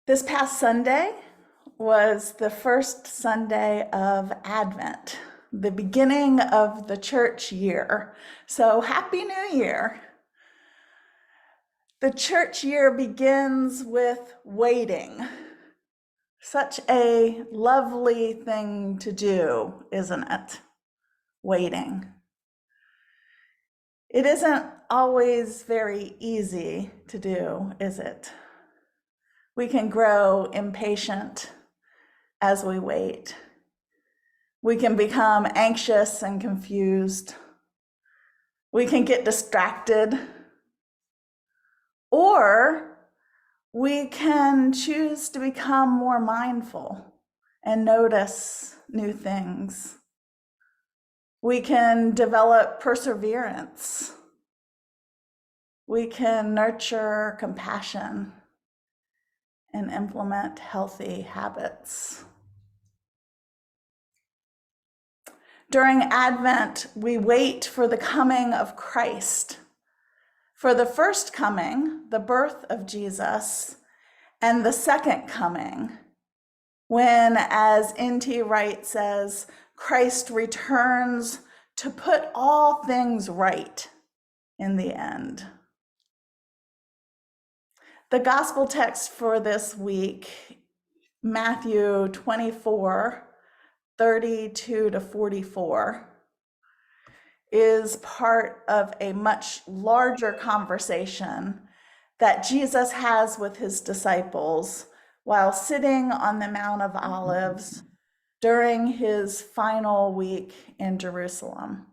This past Sunday was the first Sunday of Advent, the beginning of the church year. So, Happy New Year! The church year begins with waiting. Such a lovely thing to do, isn't it? Waiting. It isn't always very easy to do, is it? We can grow impatient as we wait. We can become anxious and confused. We can get distracted. Or we can choose to become more mindful and notice new things. We can develop perseverance. We can nurture compassion and implement healthy habits. During Advent, we wait for the coming of Christ, for the first coming, the birth of Jesus, and the second coming, when, as N.T. Wright says, Christ returns to put all things right in the end. The gospel text for this week, Matthew 24, 32 to 44, is part of a much larger conversation that Jesus has with his disciples while sitting on the Mount of Olives during his final week in Jerusalem.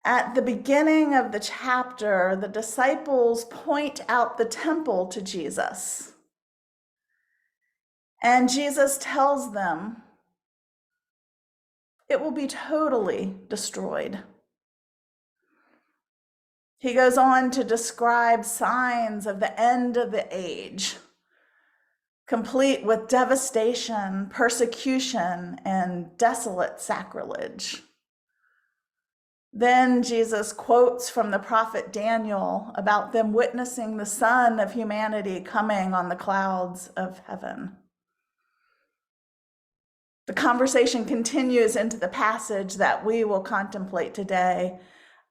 At the beginning of the chapter, the disciples point out the temple to Jesus. And Jesus tells them it will be totally destroyed. He goes on to describe signs of the end of the age, complete with devastation, persecution, and desolate sacrilege. Then Jesus quotes from the prophet Daniel about them witnessing the Son of humanity coming on the clouds of heaven. The conversation continues into the passage that we will contemplate today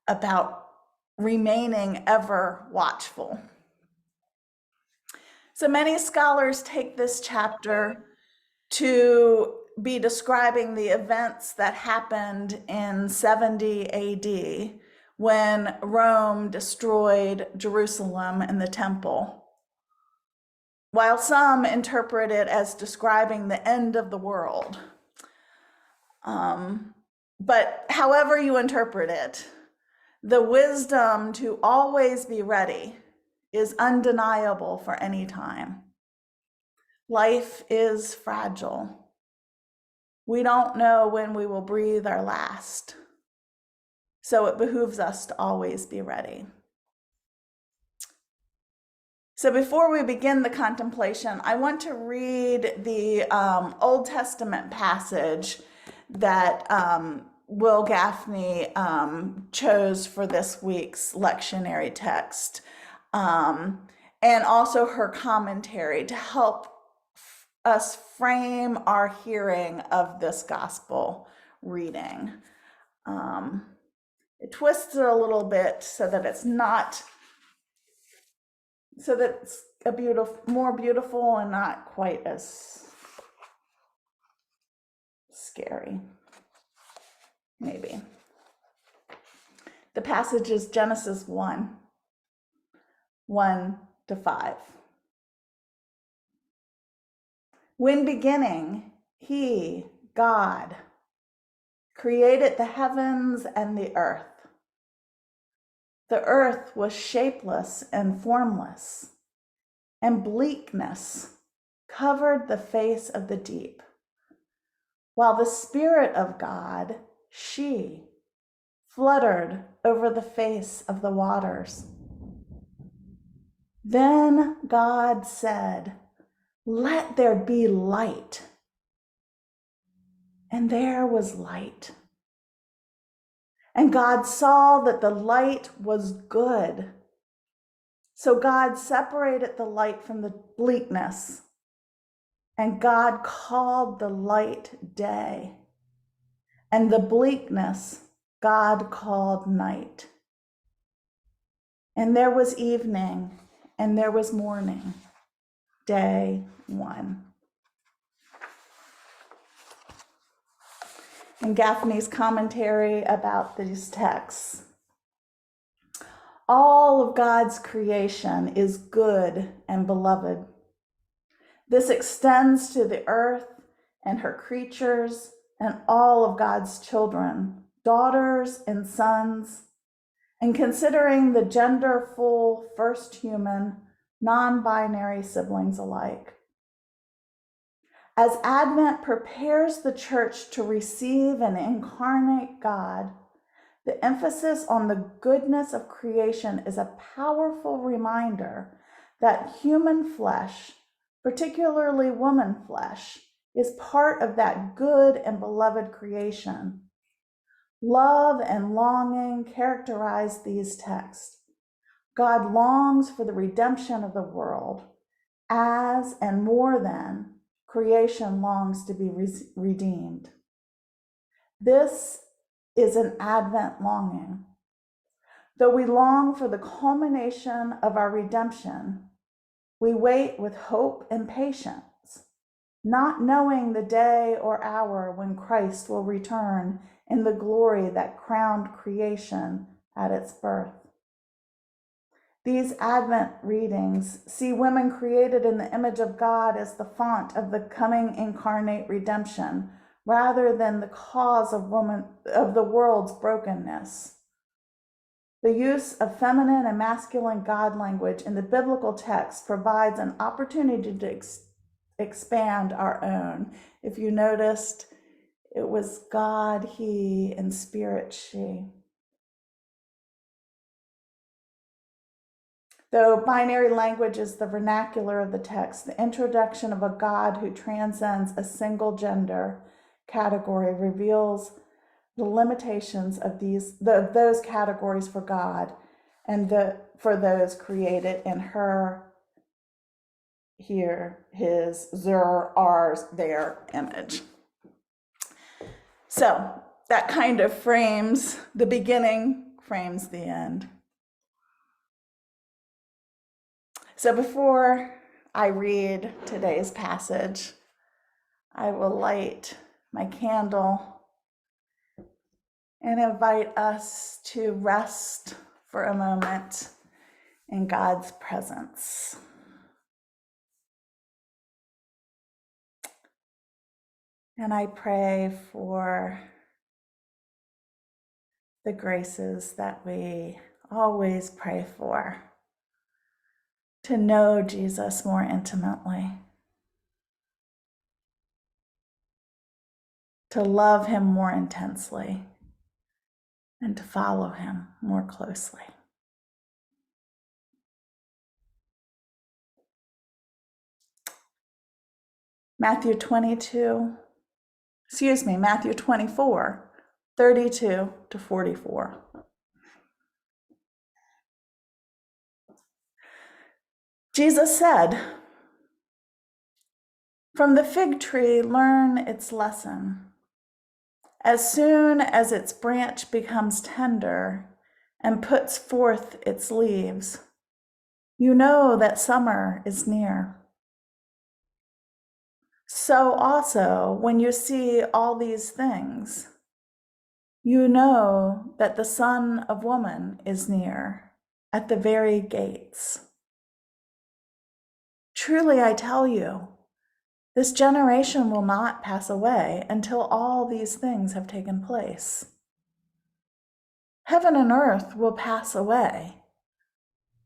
about remaining ever watchful. So many scholars take this chapter to be describing the events that happened in 70 AD when Rome destroyed Jerusalem and the temple, while some interpret it as describing the end of the world. But however you interpret it, the wisdom to always be ready is undeniable for any time. Life is fragile. We don't know when we will breathe our last, so it behooves us to always be ready. So before we begin the contemplation, I want to read the Old Testament passage that Will Gaffney chose for this week's lectionary text, and also her commentary to help us frame our hearing of this gospel reading. It twists it a little bit so that it's more beautiful and not quite as scary, maybe. The passage is Genesis 1, 1 to 5. When beginning, he, God, created the heavens and the earth. The earth was shapeless and formless, and bleakness covered the face of the deep, while the Spirit of God, she, fluttered over the face of the waters. Then God said, "Let there be light." And there was light. And God saw that the light was good, So God separated the light from the bleakness, and God called the light day, and the bleakness God called night. And there was evening, and there was morning, day one. In Gaffney's commentary about these texts, all of God's creation is good and beloved. This extends to the earth and her creatures and all of God's children, daughters and sons, and considering the genderful first human, non-binary siblings alike. As Advent prepares the church to receive and incarnate God, the emphasis on the goodness of creation is a powerful reminder that human flesh, particularly woman flesh, is part of that good and beloved creation. Love and longing characterize these texts. God longs for the redemption of the world, as and more than creation longs to be redeemed. This is an Advent longing. Though we long for the culmination of our redemption, we wait with hope and patience, not knowing the day or hour when Christ will return in the glory that crowned creation at its birth. These Advent readings see women created in the image of God as the font of the coming incarnate redemption, rather than the cause of the world's brokenness. The use of feminine and masculine God language in the biblical text provides an opportunity to expand our own. If you noticed, it was God, he, and spirit, she. Though binary language is the vernacular of the text, the introduction of a God who transcends a single gender category reveals the limitations of those categories for God and for those created in her, here, his, zer, ours, their image. So that kind of frames the beginning, frames the end. So before I read today's passage, I will light my candle and invite us to rest for a moment in God's presence. And I pray for the graces that we always pray for, to know Jesus more intimately, to love him more intensely, and to follow him more closely. Matthew 24, 32 to 44. Jesus said, "From the fig tree learn its lesson. As soon as its branch becomes tender and puts forth its leaves, you know that summer is near. So also, when you see all these things, you know that the Son of Woman is near, at the very gates. Truly, I tell you, this generation will not pass away until all these things have taken place. Heaven and earth will pass away,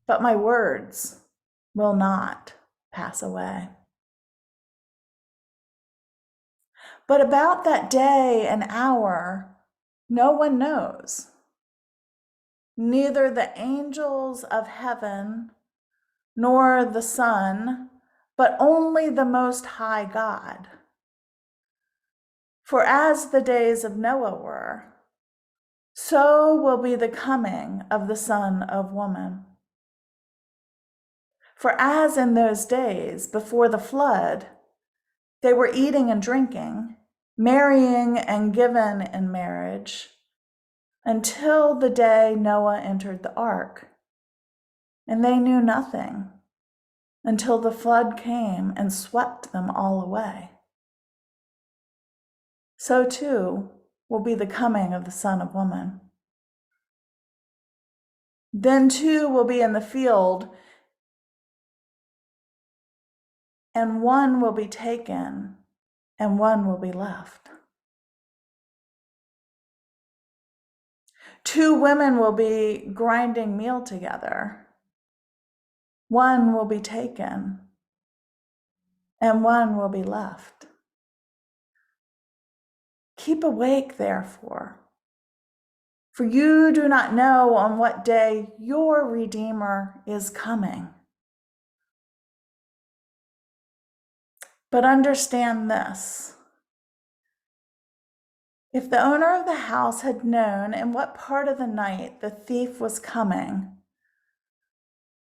but my words will not pass away." But about that day and hour, no one knows, neither the angels of heaven nor the Son, but only the Most High God. For as the days of Noah were, so will be the coming of the Son of Woman. For as in those days before the flood, they were eating and drinking, marrying and given in marriage, until the day Noah entered the ark. And they knew nothing until the flood came and swept them all away. So too will be the coming of the Son of Woman. Then two will be in the field, and one will be taken, and one will be left. Two women will be grinding meal together. One will be taken, and one will be left. Keep awake, therefore, for you do not know on what day your Redeemer is coming. But understand this. If the owner of the house had known in what part of the night the thief was coming,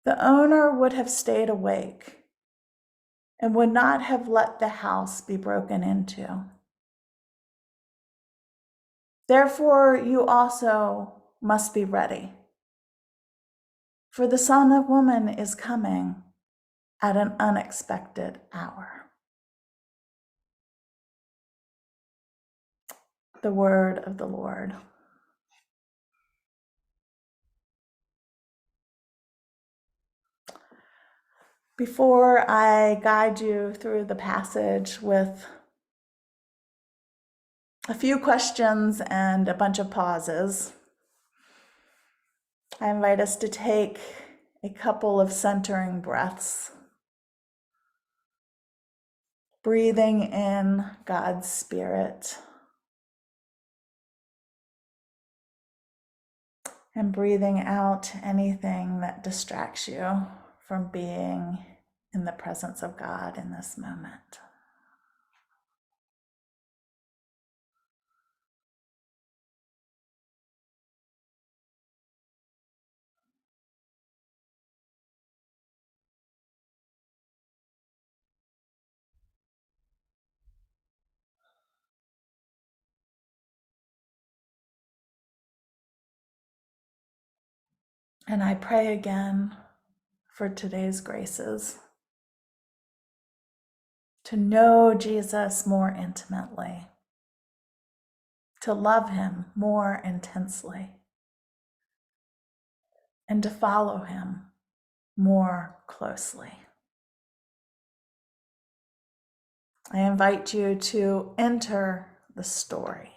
the owner would have stayed awake and would not have let the house be broken into. Therefore, you also must be ready, for the Son of Woman is coming at an unexpected hour. The word of the Lord. Before I guide you through the passage with a few questions and a bunch of pauses, I invite us to take a couple of centering breaths, breathing in God's Spirit and breathing out anything that distracts you from being in the presence of God in this moment. And I pray again for today's graces, to know Jesus more intimately, to love him more intensely, and to follow him more closely. I invite you to enter the story.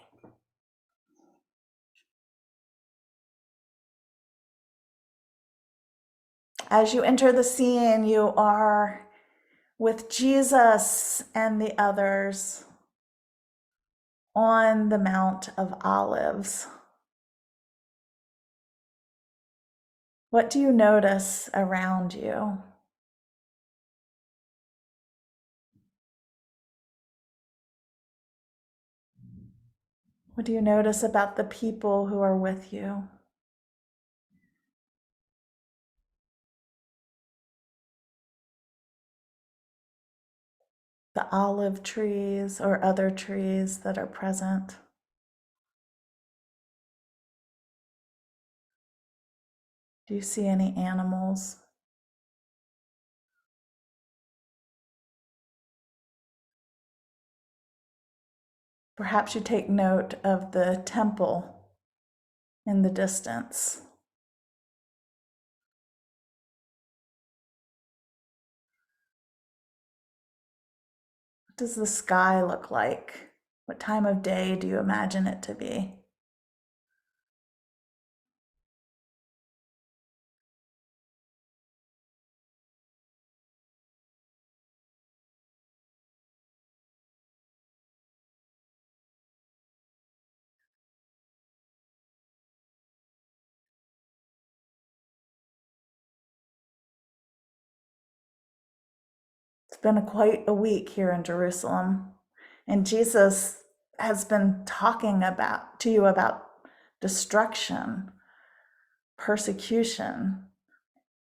As you enter the scene, you are with Jesus and the others on the Mount of Olives. What do you notice around you? What do you notice about the people who are with you? The olive trees or other trees that are present? Do you see any animals? Perhaps you take note of the temple in the distance. What does the sky look like? What time of day do you imagine it to be? It's been quite a week here in Jerusalem, and Jesus has been talking to you about destruction, persecution,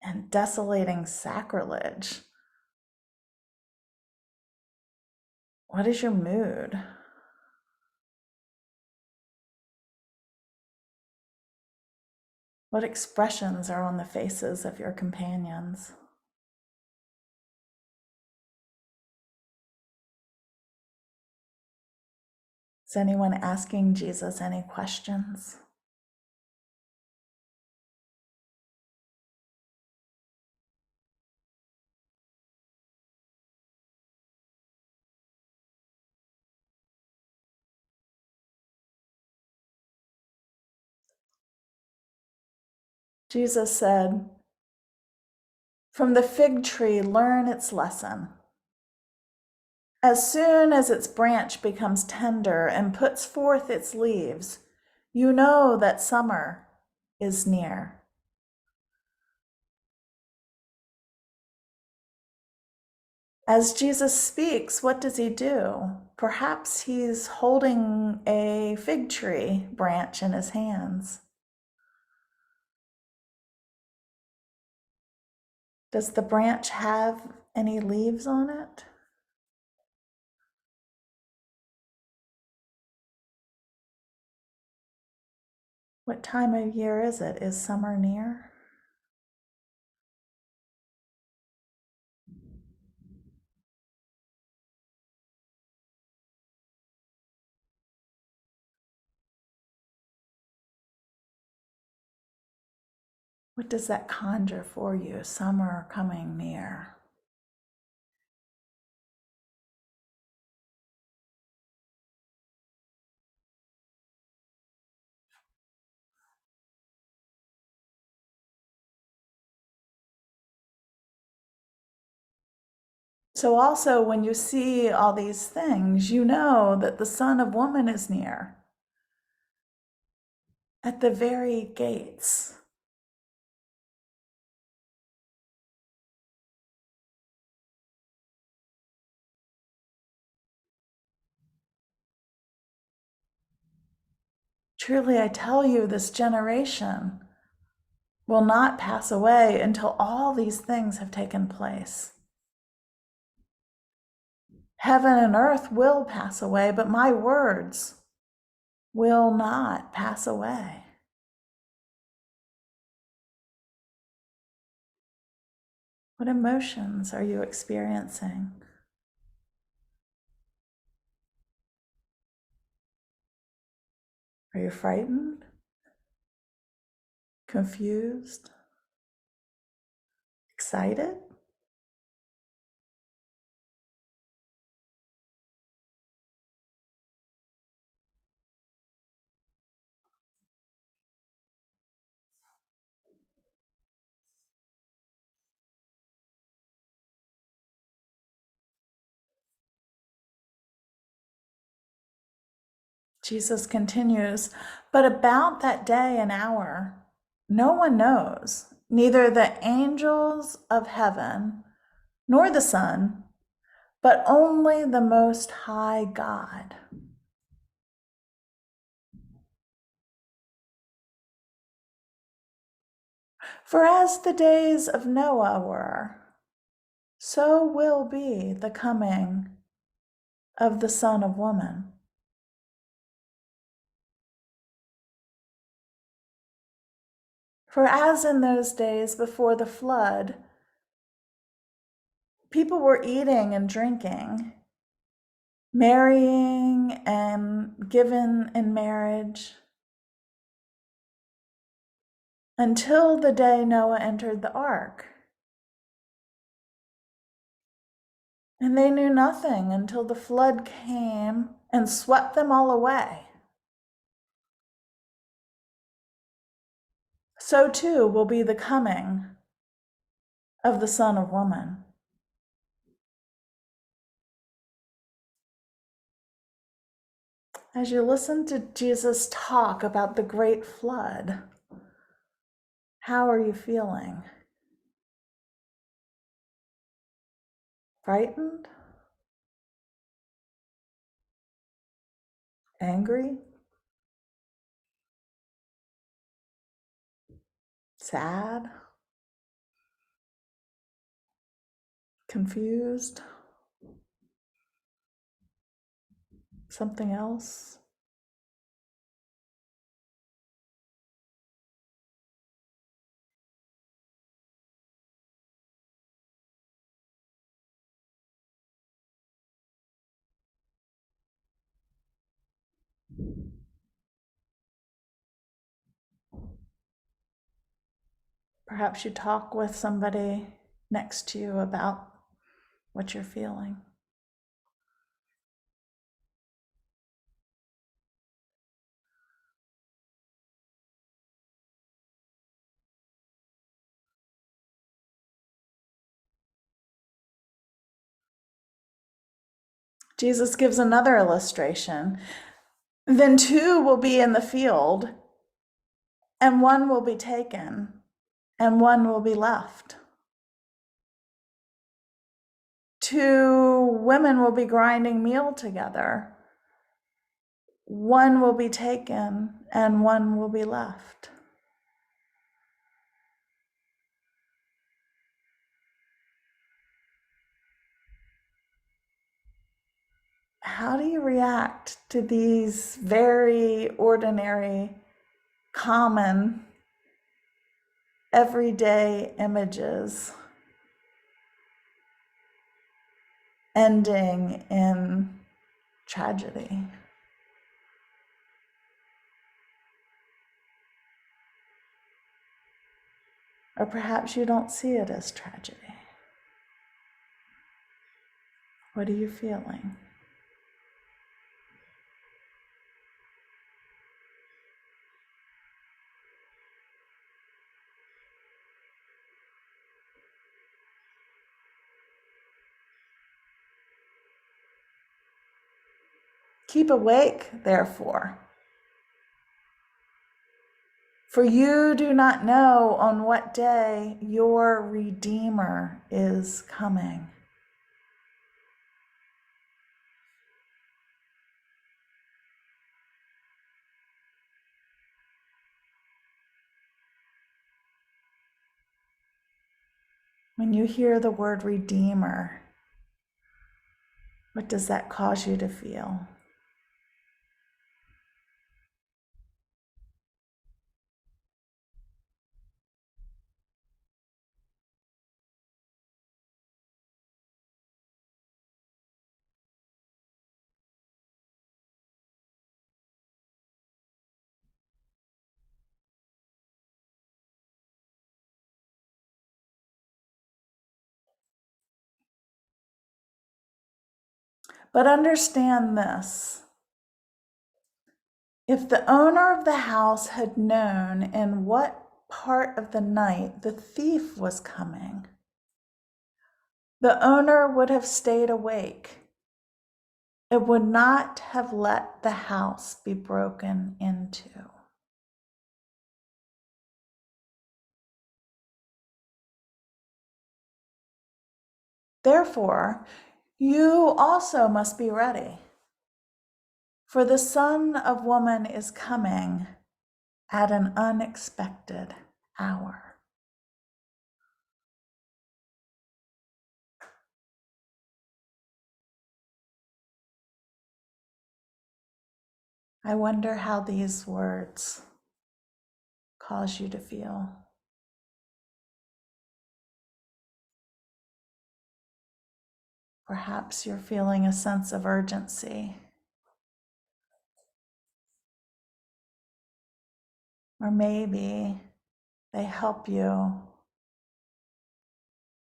and desolating sacrilege. What is your mood? What expressions are on the faces of your companions? Is anyone asking Jesus any questions? Jesus said, "From the fig tree, learn its lesson. As soon as its branch becomes tender and puts forth its leaves, you know that summer is near." As Jesus speaks, what does he do? Perhaps he's holding a fig tree branch in his hands. Does the branch have any leaves on it? What time of year is it? Is summer near? What does that conjure for you? Summer coming near. So also when you see all these things, you know that the Son of Woman is near, at the very gates. Truly, I tell you, this generation will not pass away until all these things have taken place. Heaven and earth will pass away, but my words will not pass away. What emotions are you experiencing? Are you frightened? Confused? Excited? Jesus continues, "But about that day and hour, no one knows, neither the angels of heaven nor the Son, but only the Most High God." For as the days of Noah were, so will be the coming of the Son of Woman. For as in those days before the flood, people were eating and drinking, marrying and given in marriage, until the day Noah entered the ark. And they knew nothing until the flood came and swept them all away. So too will be the coming of the Son of Woman. As you listen to Jesus talk about the great flood, how are you feeling? Frightened? Angry? Sad? Confused? Something else? Perhaps you talk with somebody next to you about what you're feeling. Jesus gives another illustration. Then two will be in the field, and one will be taken, and one will be left. Two women will be grinding meal together. One will be taken, and one will be left. How do you react to these very ordinary, common, everyday images ending in tragedy? Or perhaps you don't see it as tragedy. What are you feeling? Keep awake, therefore, for you do not know on what day your Redeemer is coming. When you hear the word Redeemer, what does that cause you to feel? But understand this. If the owner of the house had known in what part of the night the thief was coming, the owner would have stayed awake. It would not have let the house be broken into. Therefore, you also must be ready, for the Son of Woman is coming at an unexpected hour. I wonder how these words cause you to feel. Perhaps you're feeling a sense of urgency. Or maybe they help you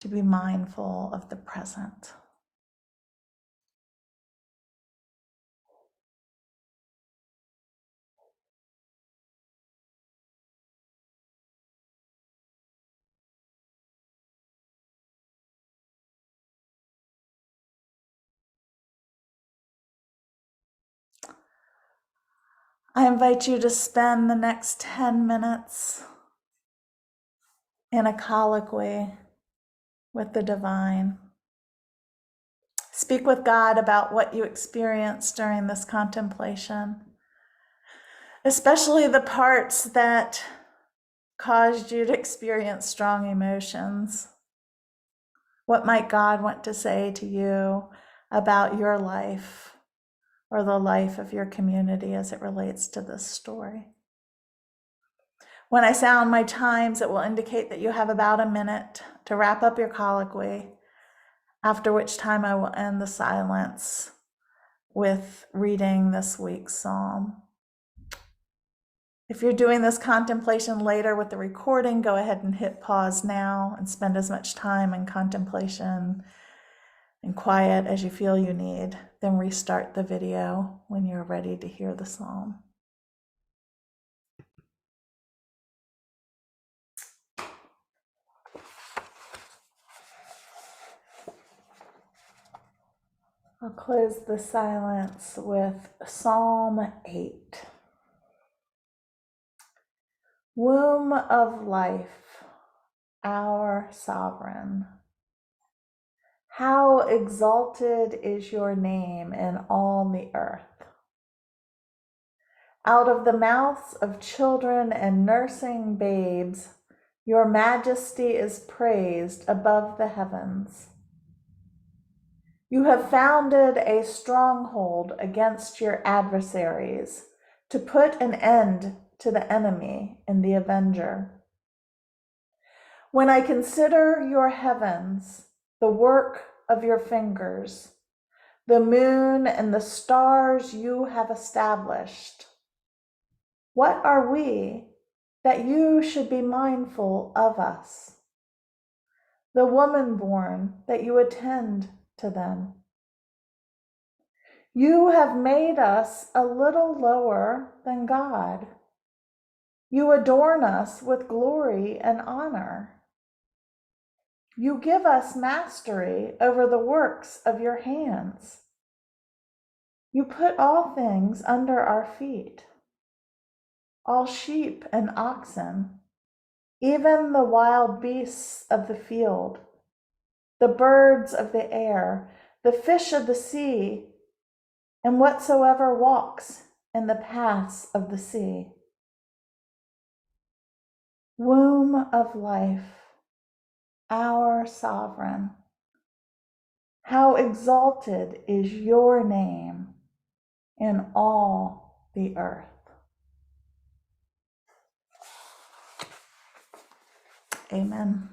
to be mindful of the present. I invite you to spend the next 10 minutes in a colloquy with the divine. Speak with God about what you experienced during this contemplation, especially the parts that caused you to experience strong emotions. What might God want to say to you about your life or the life of your community as it relates to this story? When I sound my chimes, it will indicate that you have about a minute to wrap up your colloquy, after which time I will end the silence with reading this week's psalm. If you're doing this contemplation later with the recording, go ahead and hit pause now and spend as much time in contemplation and quiet as you feel you need. Then restart the video when you're ready to hear the psalm. I'll close the silence with Psalm 8. Womb of life, our sovereign, how exalted is your name in all the earth. Out of the mouths of children and nursing babes, your majesty is praised above the heavens. You have founded a stronghold against your adversaries to put an end to the enemy and the avenger. When I consider your heavens, the work of your fingers, the moon and the stars you have established, what are we that you should be mindful of us? The woman born that you attend to them. You have made us a little lower than God. You adorn us with glory and honor. You give us mastery over the works of your hands. You put all things under our feet, all sheep and oxen, even the wild beasts of the field, the birds of the air, the fish of the sea, and whatsoever walks in the paths of the sea. Womb of life, our sovereign, how exalted is your name in all the earth. Amen.